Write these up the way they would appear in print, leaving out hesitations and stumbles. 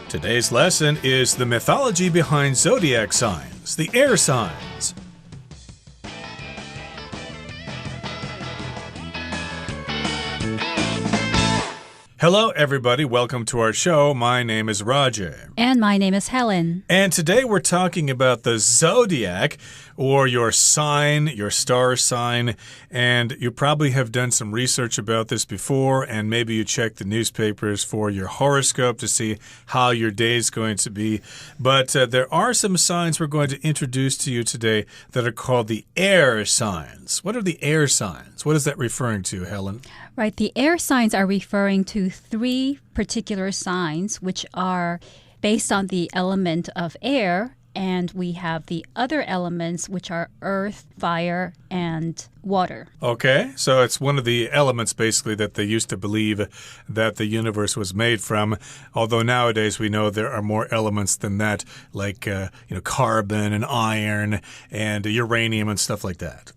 Today's lesson is the mythology behind zodiac signs, the air signs. Hello, everybody. Welcome to our show. My name is Roger. And my name is Helen. And today we're talking about the zodiac, or your sign, your star sign. And you probably have done some research about this before, and maybe you checked the newspapers for your horoscope to see how your day is going to be. But there are some signs we're going to introduce to you today that are called the air signs. What are the air signs? What is that referring to, Helen? Right, the air signs are referring to three particular signs which are based on the element of air, and we have the other elements which are earth, fire, and water. Okay, so it's one of the elements basically that they used to believe that the universe was made from, although nowadays we know there are more elements than that, like carbon and iron and uranium and stuff like that.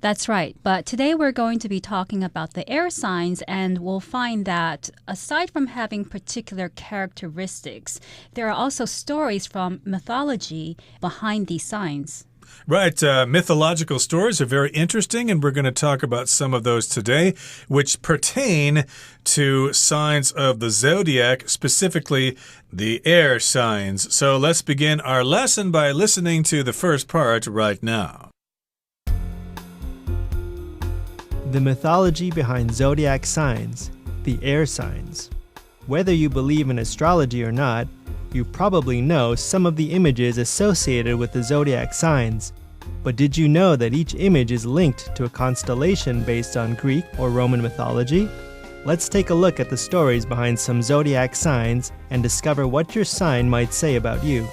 That's right. But today we're going to be talking about the air signs, and we'll find that aside from having particular characteristics, there are also stories from mythology behind these signs. Right. Mythological stories are very interesting, and we're going to talk about some of those today, which pertain to signs of the zodiac, specifically the air signs. So let's begin our lesson by listening to the first part right now. The mythology behind zodiac signs, the air signs. Whether you believe in astrology or not, you probably know some of the images associated with the zodiac signs. But did you know that each image is linked to a constellation based on Greek or Roman mythology? Let's take a look at the stories behind some zodiac signs and discover what your sign might say about you.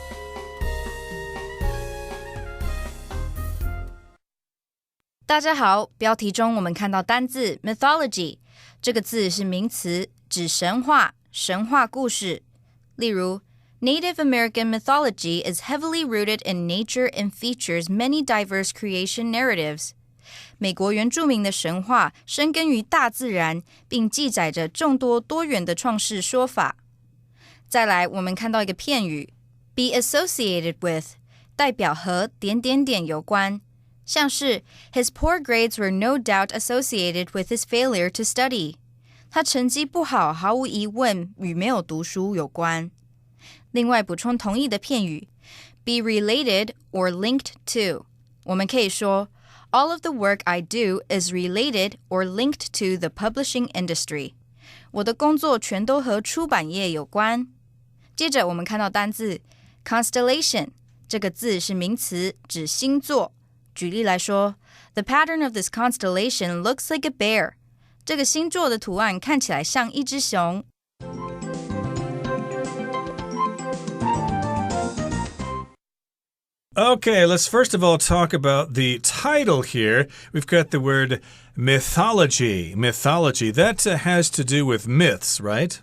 大家好，标题中我们看到单字 mythology， 这个字是名词，指神话、神话故事。例如 Native American mythology is heavily rooted in nature and features many diverse creation narratives. 美国原住民的神话深根于大自然，并记载着众多多元的创世说法。再来，我们看到一个片语 be associated with， 代表和点点点有关。像是 His poor grades were no doubt associated with his failure to study. 他成绩不好，毫无疑问与没有读书有关。另外补充同义的片语 be related or linked to. 我们可以说 All of the work I do is related or linked to the publishing industry. 我的工作全都和出版业有关。接着我们看到单字 constellation， 这个字是名词，指星座。举例来说 The pattern of this constellation looks like a bear. 这个星座的图案看起来像一只熊。Okay, let's first of all talk about the title here. We've got the word mythology. Mythology, that has to do with myths, right?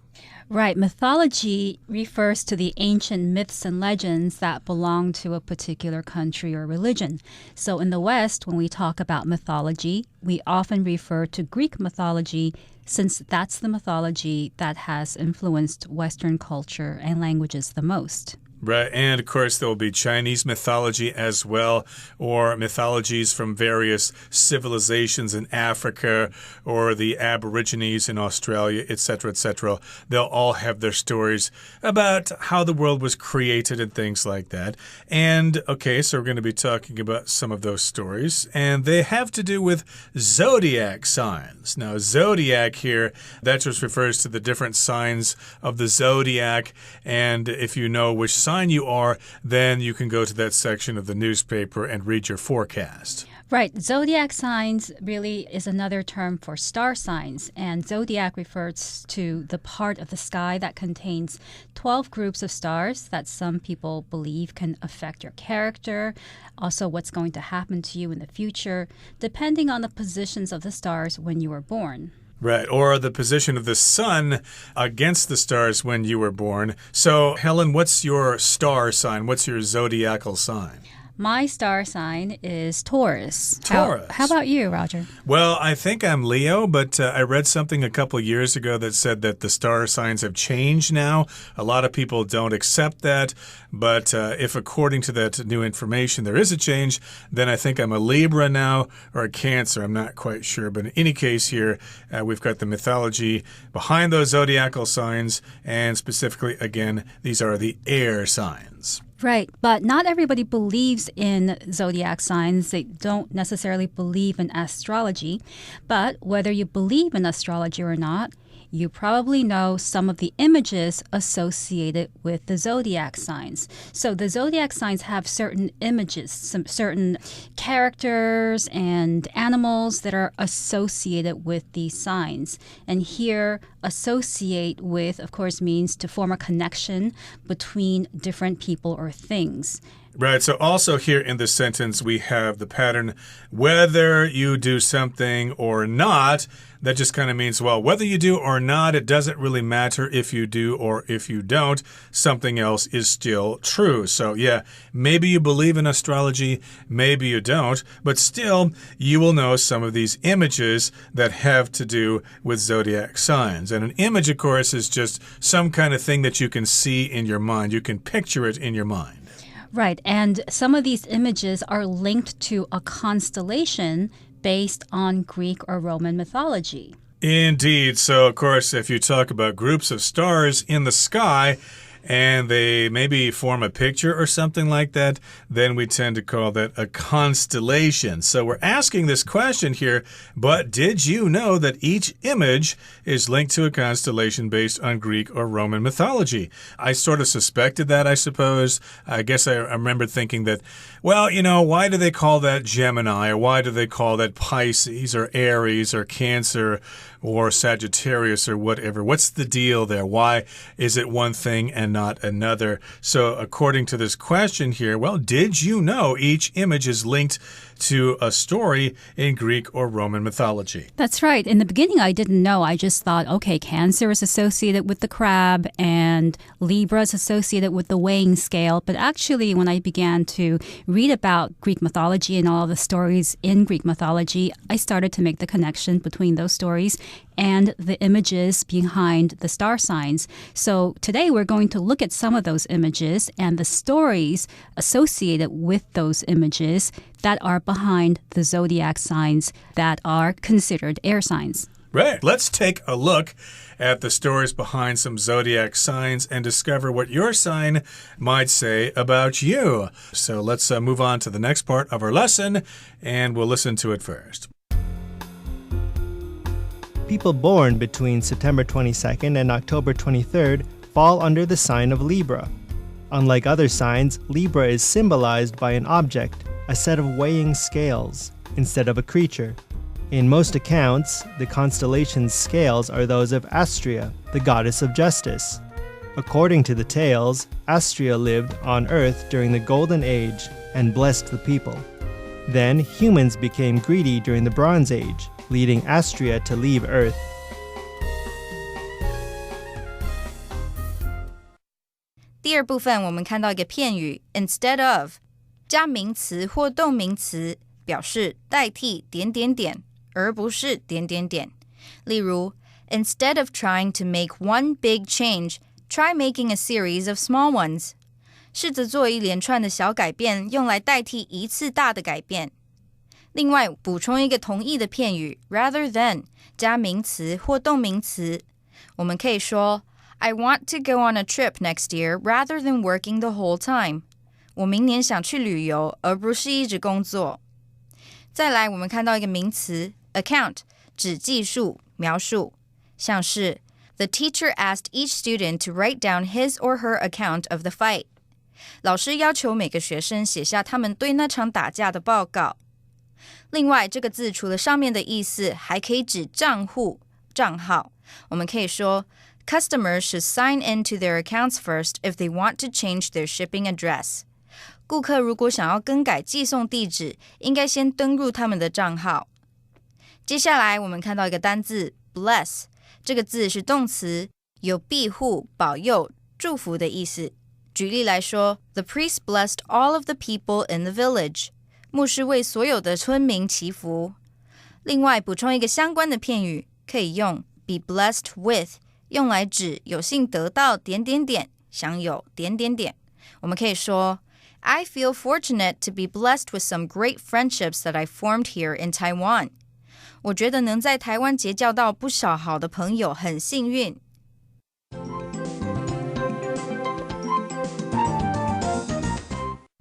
Right. Mythology refers to the ancient myths and legends that belong to a particular country or religion. So in the West, when we talk about mythology, we often refer to Greek mythology since that's the mythology that has influenced Western culture and languages the most. Right, and of course there will be Chinese mythology as well, or mythologies from various civilizations in Africa, or the Aborigines in Australia, etc., etc. They'll all have their stories about how the world was created and things like that. And, okay, so we're going to be talking about some of those stories, and they have to do with zodiac signs. Now, zodiac here, that just refers to the different signs of the zodiac, and if you know which sign you are, then you can go to that section of the newspaper and read your forecast. Right. Zodiac signs really is another term for star signs, and zodiac refers to the part of the sky that contains 12 groups of stars that some people believe can affect your character, also what's going to happen to you in the future, depending on the positions of the stars when you were born. Right, or the position of the sun against the stars when you were born. So, Helen, what's your star sign? What's your zodiacal sign? My star sign is Taurus. Taurus. How about you, Roger? Well, I think I'm Leo, but I read something a couple years ago that said that the star signs have changed now. A lot of people don't accept that, but if according to that new information there is a change, then I think I'm a Libra now or a Cancer. I'm not quite sure, but in any case here, we've got the mythology behind those zodiacal signs, and specifically, again, these are the air signs. Right, but not everybody believes in zodiac signs. They don't necessarily believe in astrology. But whether you believe in astrology or not, you probably know some of the images associated with the zodiac signs. So the zodiac signs have certain images, some certain characters and animals that are associated with these signs. And here, associate with, of course, means to form a connection between different people or things. Right, so also here in this sentence, we have the pattern, whether you do something or not. That just kind of means, well, whether you do or not, it doesn't really matter if you do or if you don't. Something else is still true. So, yeah, maybe you believe in astrology, maybe you don't, but still, you will know some of these images that have to do with zodiac signs. And an image, of course, is just some kind of thing that you can see in your mind. You can picture it in your mind. Right, and some of these images are linked to a constellation based on Greek or Roman mythology. Indeed. So, of course, if you talk about groups of stars in the sky and they maybe form a picture or something like that, then we tend to call that a constellation. So we're asking this question here, but did you know that each image is linked to a constellation based on Greek or Roman mythology? I sort of suspected that, I suppose. I guess I remember thinking that, well, you know, why do they call that Gemini, or why do they call that Pisces or Aries or Cancer or Sagittarius or whatever? What's the deal there? Why is it one thing and not another? So according to this question here, well, did you know each image is linked to a story in Greek or Roman mythology? That's right. In the beginning, I didn't know. I just thought, okay, Cancer is associated with the crab and Libra is associated with the weighing scale. But actually, when I began to read about Greek mythology and all of the stories in Greek mythology, I started to make the connection between those stories and the images behind the star signs. So today we're going to look at some of those images and the stories associated with those images that are behind the zodiac signs that are considered air signs. Right. Let's take a look at the stories behind some zodiac signs and discover what your sign might say about you. So let's move on to the next part of our lesson, and we'll listen to it first. People born between September 22nd and October 23rd fall under the sign of Libra. Unlike other signs, Libra is symbolized by an object, a set of weighing scales, instead of a creature. In most accounts, the constellation's scales are those of Astrea, the goddess of justice. According to the tales, Astrea lived on Earth during the Golden Age and blessed the people. Then humans became greedy during the Bronze Age, leading Astrea to leave Earth. 第二部分我们看到一个片语 instead of 加名词或动名词表示代替点点点而不是点点点。例如 instead of trying to make one big change, try making a series of small ones. 试着做一连串的小改变，用来代替一次大的改变。另外，补充一个同义的片语 rather than 加名词或动名词，我们可以说 I want to go on a trip next year rather than working the whole time. 我明年想去旅游，而不是一直工作。再来，我们看到一个名词 account 指记述、描述，像是 The teacher asked each student to write down his or her account of the fight. 老师要求每个学生写下他们对那场打架的报告。另外，这个字除了上面的意思，还可以指账户、账号。我们可以说 Customers should sign into their accounts first if they want to change their shipping address. 顾客如果想要更改寄送地址，应该先登入他们的账号。接下来我们看到一个单字 bless， 这个字是动词，有庇护、保佑、祝福的意思。举例来说 ，The priest blessed all of the people in the village. 牧师为所有的村民祈福。另外，补充一个相关的片语，可以用 be blessed with， 用来指有幸得到点点点，享有点点点。我们可以说 I feel fortunate to be blessed with some great friendships that I formed here in Taiwan. 我觉得能在台湾结交到不少好的朋友，很幸运。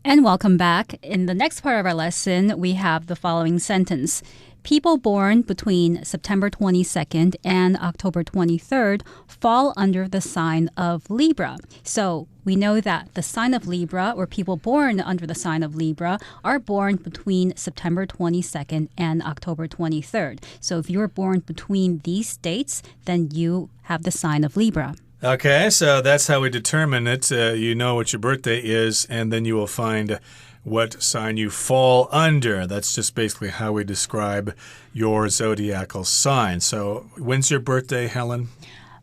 And welcome back. In the next part of our lesson, we have the following sentence. People born between September 22nd and October 23rd fall under the sign of Libra. So we know that the sign of Libra, or people born under the sign of Libra, are born between September 22nd and October 23rd. So if you're born between these dates, then you have the sign of Libra. Okay, so that's how we determine it. You know what your birthday is, and then you will find what sign you fall under. That's just basically how we describe your zodiacal sign. So, when's your birthday, Helen?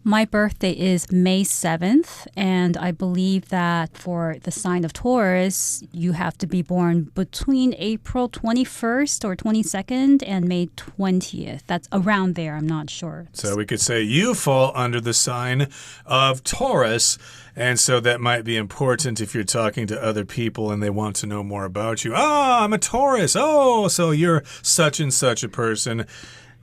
My birthday is May 7th, and I believe that for the sign of Taurus, you have to be born between April 21st or 22nd and May 20th. That's around there, I'm not sure. So we could say you fall under the sign of Taurus, and so that might be important if you're talking to other people and they want to know more about you. Oh, I'm a Taurus. Oh, so you're such and such a person.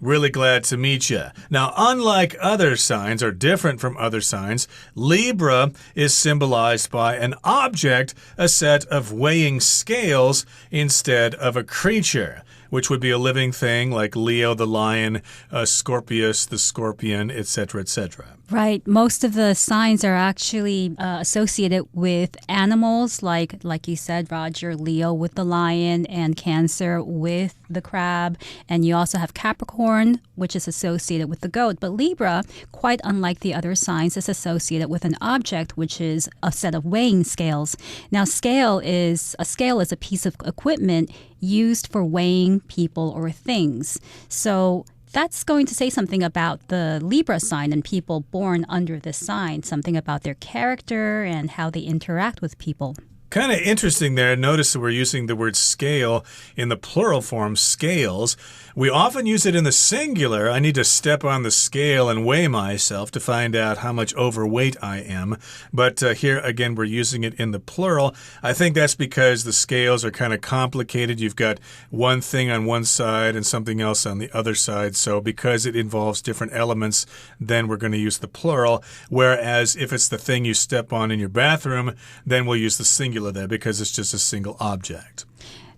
Really glad to meet you. Now, unlike other signs, or different from other signs, Libra is symbolized by an object, a set of weighing scales, instead of a creature, which would be a living thing like Leo the lion, Scorpius the scorpion, etc., etc. Right. Most of the signs are actually associated with animals, like you said, Roger, Leo with the lion, and Cancer with the crab. And you also have Capricorn, which is associated with the goat. But Libra, quite unlike the other signs, is associated with an object, which is a set of weighing scales. Now, a scale is a piece of equipment used for weighing people or things. So that's going to say something about the Libra sign and people born under this sign, something about their character and how they interact with people. Kind of interesting there. Notice that we're using the word scale in the plural form, scales. We often use it in the singular. I need to step on the scale and weigh myself to find out how much overweight I am. But here, again, we're using it in the plural. I think that's because the scales are kind of complicated. You've got one thing on one side and something else on the other side. So because it involves different elements, then we're going to use the plural. Whereas if it's the thing you step on in your bathroom, then we'll use the singular there because it's just a single object.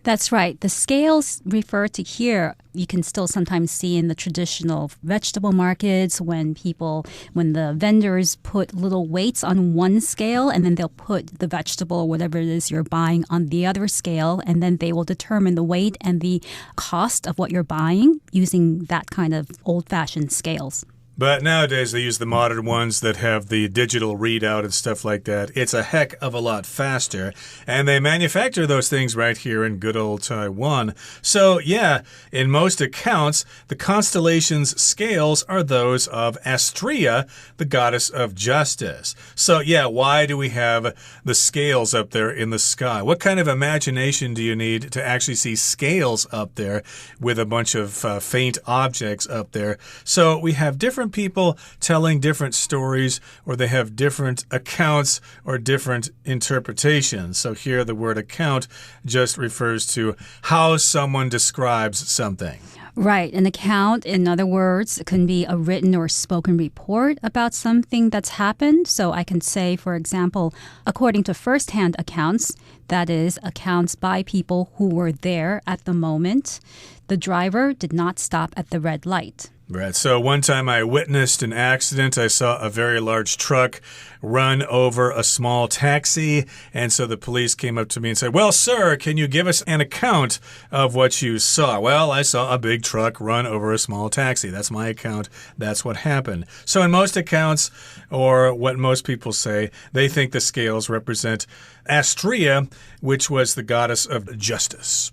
That's right. The scales referred to here, you can still sometimes see in the traditional vegetable markets when the vendors put little weights on one scale and then they'll put the vegetable or whatever it is you're buying on the other scale, and then they will determine the weight and the cost of what you're buying using that kind of old-fashioned scales. But nowadays they use the modern ones that have the digital readout and stuff like that. It's a heck of a lot faster. And they manufacture those things right here in good old Taiwan. So, yeah, in most accounts, the constellation's scales are those of Astrea, the goddess of justice. So, yeah, why do we have the scales up there in the sky? What kind of imagination do you need to actually see scales up there with a bunch of faint objects up there? So we have different people telling different stories, or they have different accounts or different interpretations. So here the word account just refers to how someone describes something. Right. An account, in other words, can be a written or spoken report about something that's happened. So I can say, for example, according to first-hand accounts, that is, accounts by people who were there at the moment, the driver did not stop at the red light. Right. So one time I witnessed an accident. I saw a very large truck run over a small taxi. And so the police came up to me and said, well, sir, can you give us an account of what you saw? Well, I saw a big truck run over a small taxi. That's my account. That's what happened. So in most accounts, or what most people say, they think the scales represent Astrea, which was the goddess of justice.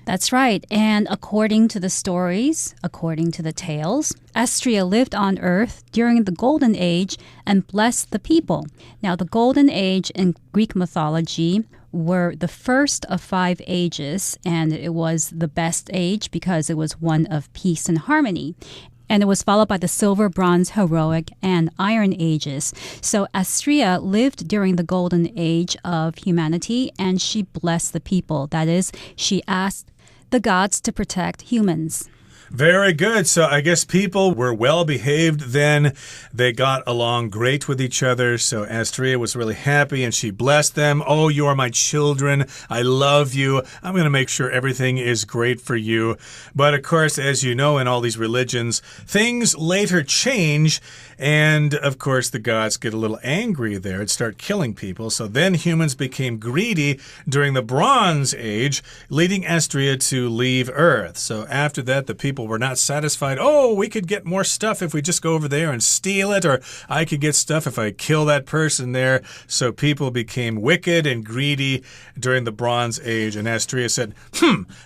That's right. And according to the stories, according to the tales, Astrea lived on Earth during the Golden Age and blessed the people. Now, the Golden Age in Greek mythology were the first of 5 ages, and it was the best age because it was one of peace and harmony. And it was followed by the Silver, Bronze, Heroic, and Iron Ages. So Astrea lived during the Golden Age of humanity, and she blessed the people. That is, she asked the gods to protect humans. Very good. So I guess people were well behaved then. They got along great with each other. So Astrea was really happy and she blessed them. Oh, you are my children. I love you. I'm going to make sure everything is great for you. But of course, as you know, in all these religions, things later change. And of course, the gods get a little angry there and start killing people. So then humans became greedy during the Bronze Age, leading Astrea to leave Earth. So after that, the people were not satisfied. Oh, we could get more stuff if we just go over there and steal it, or I could get stuff if I kill that person there. So people became wicked and greedy during the Bronze Age. And Astrea said,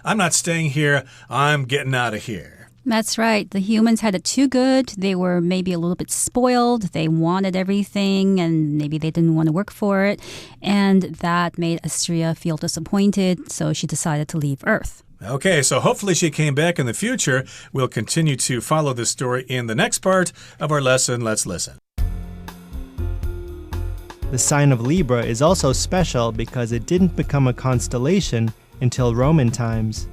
I'm not staying here. I'm getting out of here. That's right. The humans had it too good. They were maybe a little bit spoiled. They wanted everything, and maybe they didn't want to work for it. And that made Astrea feel disappointed, so she decided to leave Earth. Okay, so hopefully she came back in the future. We'll continue to follow this story in the next part of our lesson. Let's listen. The sign of Libra is also special because it didn't become a constellation until Roman times.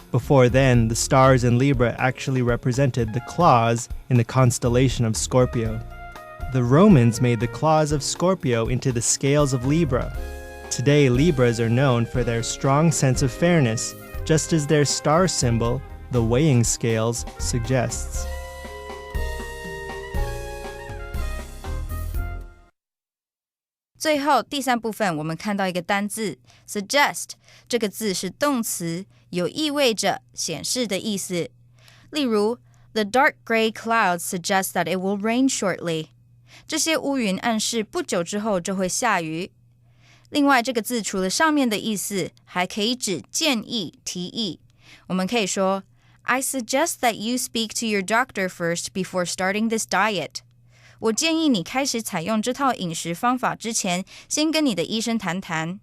Before then, the stars in Libra actually represented the claws in the constellation of Scorpio. The Romans made the claws of Scorpio into the scales of Libra. Today, Libras are known for their strong sense of fairness, just as their star symbol, the weighing scales, suggests. "最后第3部分我们看到一个单字 suggest， 这个字是动词，有意味着显示的意思。例如 The dark gray clouds suggest that it will rain shortly， 这些乌云暗示不久之后就会下雨。另外这个字除了上面的意思，还可以指建议、提议。我们可以说 I suggest that you speak to your doctor first before starting this diet。我建议你开始采用这套饮食方法之前，先跟你的医生谈谈。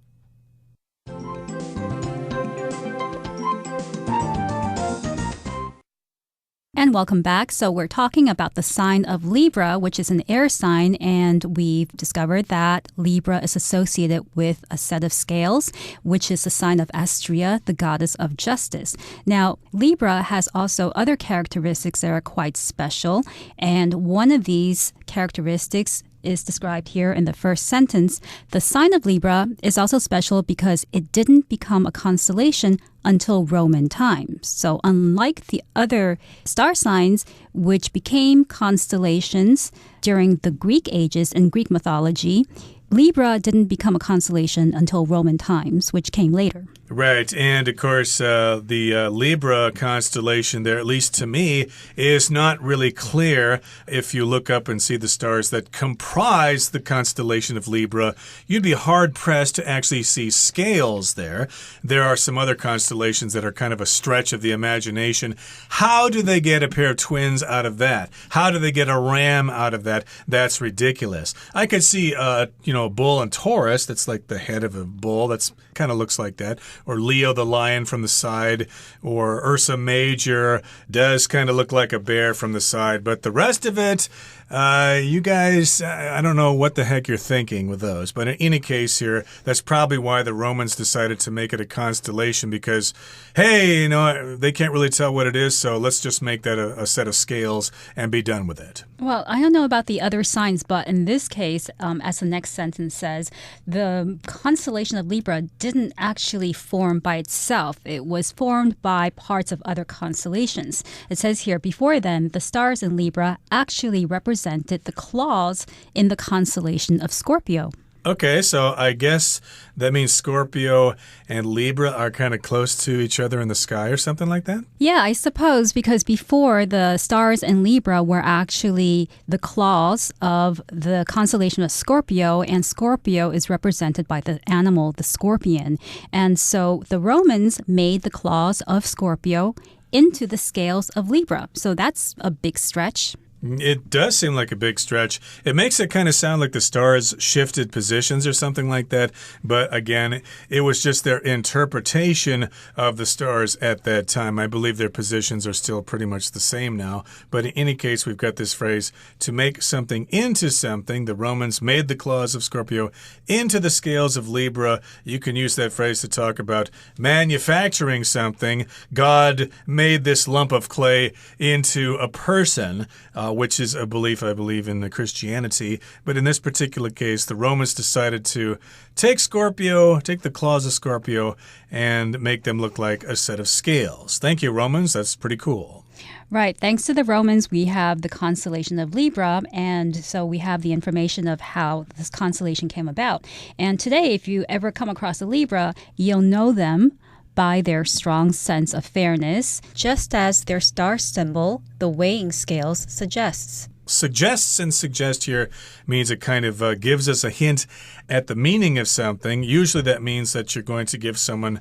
And welcome back. So we're talking about the sign of Libra, which is an air sign, and we've discovered that Libra is associated with a set of scales, which is the sign of Astrea, the goddess of justice. Now, Libra has also other characteristics that are quite special, and one of these characteristics is described here in the first sentence. The sign of Libra is also special because it didn't become a constellation until Roman times. So unlike the other star signs, which became constellations during the Greek ages in Greek mythology, Libra didn't become a constellation until Roman times, which came later. Right, and of course, the Libra constellation there, at least to me, is not really clear. If you look up and see the stars that comprise the constellation of Libra, you'd be hard-pressed to actually see scales there. There are some other constellations that are kind of a stretch of the imagination. How do they get a pair of twins out of that? How do they get a ram out of that? That's ridiculous. I could see, a bull and Taurus, that's like the head of a bull, that's kind of looks like that. Or Leo the lion from the side, or Ursa Major does kind of look like a bear from the side. But the rest of it, you guys, I don't know what the heck you're thinking with those. But in any case here, that's probably why the Romans decided to make it a constellation because, hey, they can't really tell what it is, so let's just make that a set of scales and be done with it. Well, I don't know about the other signs, but in this case, as the next sentence says, the constellation of Libra didn't actually form by itself. It was formed by parts of other constellations. It says here, before then, the stars in Libra actually represented the claws in the constellation of Scorpio. Okay, so I guess that means Scorpio and Libra are kind of close to each other in the sky or something like that? Yeah, I suppose because before the stars in Libra were actually the claws of the constellation of Scorpio, and Scorpio is represented by the animal, the scorpion. And so the Romans made the claws of Scorpio into the scales of Libra. So that's a big stretch. It does seem like a big stretch. It makes it kind of sound like the stars shifted positions or something like that. But again, it was just their interpretation of the stars at that time. I believe their positions are still pretty much the same now. But in any case, we've got this phrase, to make something into something. The Romans made the claws of Scorpio into the scales of Libra. You can use that phrase to talk about manufacturing something. God made this lump of clay into a person, which is a belief, I believe, in Christianity. But in this particular case, the Romans decided to take the claws of Scorpio, and make them look like a set of scales. Thank you, Romans. That's pretty cool. Right. Thanks to the Romans, we have the constellation of Libra, and so we have the information of how this constellation came about. And today, if you ever come across a Libra, you'll know them by their strong sense of fairness, just as their star symbol, the weighing scales, suggests. Suggests and suggest here means it kind of gives us a hint at the meaning of something. Usually that means that you're going to give someone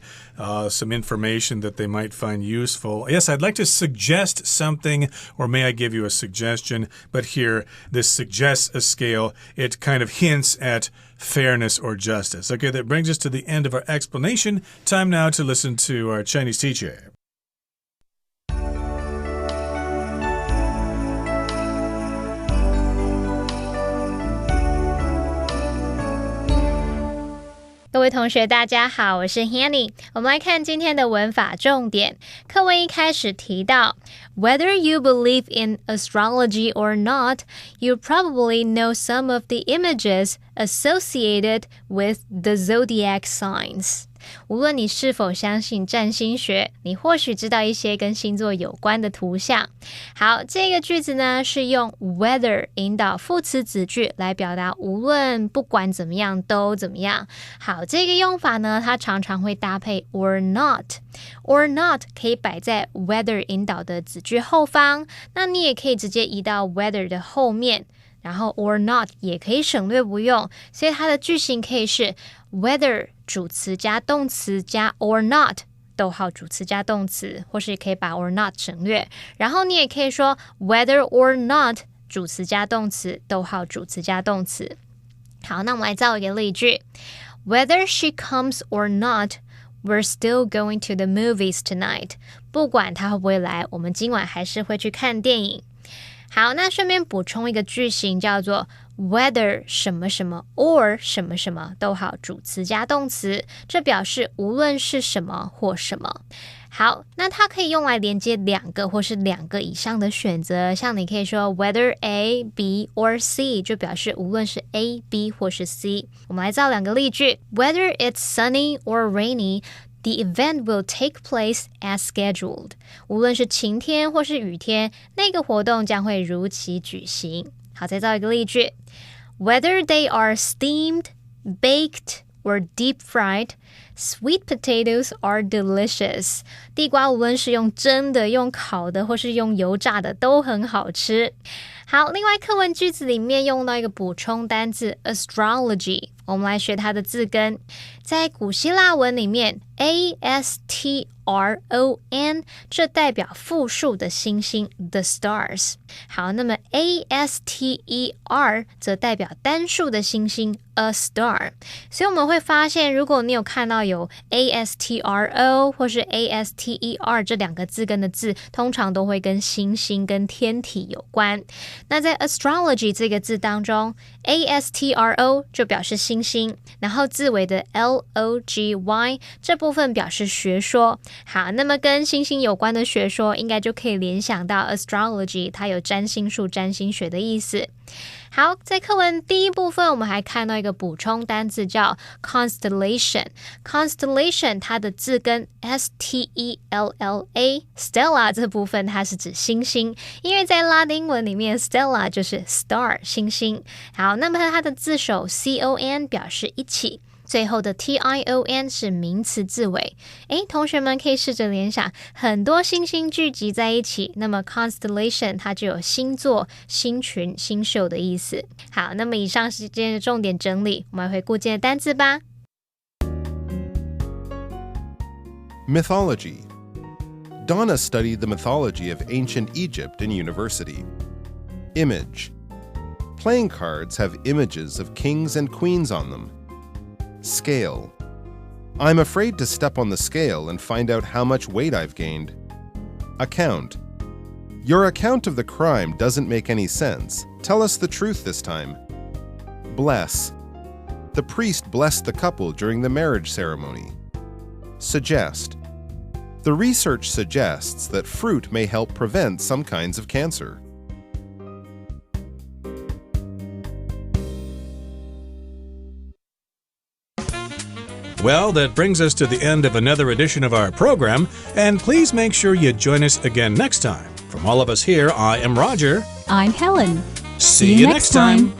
some information that they might find useful. Yes, I'd like to suggest something, or may I give you a suggestion? But here, this suggests a scale. It kind of hints at fairness or justice. Okay, that brings us to the end of our explanation. Time now to listen to our Chinese teacher. 各位同学大家好，我是 Hanny。 我们来看今天的文法重点。课文一开始提到 Whether you believe in astrology or not, you probably know some of the images associated with the zodiac signs. 无论你是否相信占星学，你或许知道一些跟星座有关的图像。好，这个句子呢是用 whether 引导副词子句来表达无论不管怎么样都怎么样。好，这个用法呢它常常会搭配 or not。 or not 可以摆在 whether 引导的子句后方，那你也可以直接移到 whether 的后面，然后 or not 也可以省略不用，所以它的句型可以是 whether 主词加动词加 or not 逗号主词加动词，或是也可以把 or not 省略，然后你也可以说 whether or not 主词加动词逗号主词加动词。好，那我们来造一个例句 Whether she comes or not, we're still going to the movies tonight. 不管她会不会来，我们今晚还是会去看电影。好，那顺便补充一个句型叫做 whether 什么什么 or 什么什么逗号主词加动词，这表示无论是什么或什么。好，那它可以用来连接两个或是两个以上的选择，像你可以说 whether A, B or C 就表示无论是 A, B 或是 C。 我们来造两个例句 Whether it's sunny or rainy, the event will take place as scheduled. 无论是晴天或是雨天，那个活动将会如期举行。好，再造一个例句 Whether they are steamed, baked, or deep fried, sweet potatoes are delicious. 地瓜无论是用蒸的、用烤的或是用油炸的都很好吃。好，另外课文句子里面用到一个补充单字 astrology， 我们来学它的字根。在古希腊文里面 ASTRON 这代表复数的星星 the stars。 好，那么 ASTER 则代表单数的星星 a star。 所以我们会发现，如果你有看到有 ASTRO 或是 ASTER 这两个字根的字，通常都会跟星星跟天体有关。那在 astrology 这个字当中 ASTRO 就表示星星，然后字尾的 LOGY 这部分表示学说。好，那么跟星星有关的学说应该就可以联想到 astrology 它有占星术、占星学的意思。好，在课文第一部分，我们还看到一个补充单字叫 constellation。constellation 它的字根 stella，stella 这部分它是指星星，因为在拉丁文里面 stella 就是 star 星星。好，那么它的字首 con 表示一起。最后的 tion 是名词字尾。同学们可以试着联想，很多星星聚集在一起，那么 constellation 它就有星座、星群、星宿的意思。好，那么以上是今天的重点整理，我们来回顾今天的单字吧。Mythology. Donna studied the mythology of ancient Egypt in university. Image. Playing cards have images of kings and queens on them. Scale. I'm afraid to step on the scale and find out how much weight I've gained. Account. Your account of the crime doesn't make any sense. Tell us the truth this time. Bless. The priest blessed the couple during the marriage ceremony. Suggest. The research suggests that fruit may help prevent some kinds of cancer. Well, that brings us to the end of another edition of our program, and please make sure you join us again next time. From all of us here, I am Roger. I'm Helen. See you next time.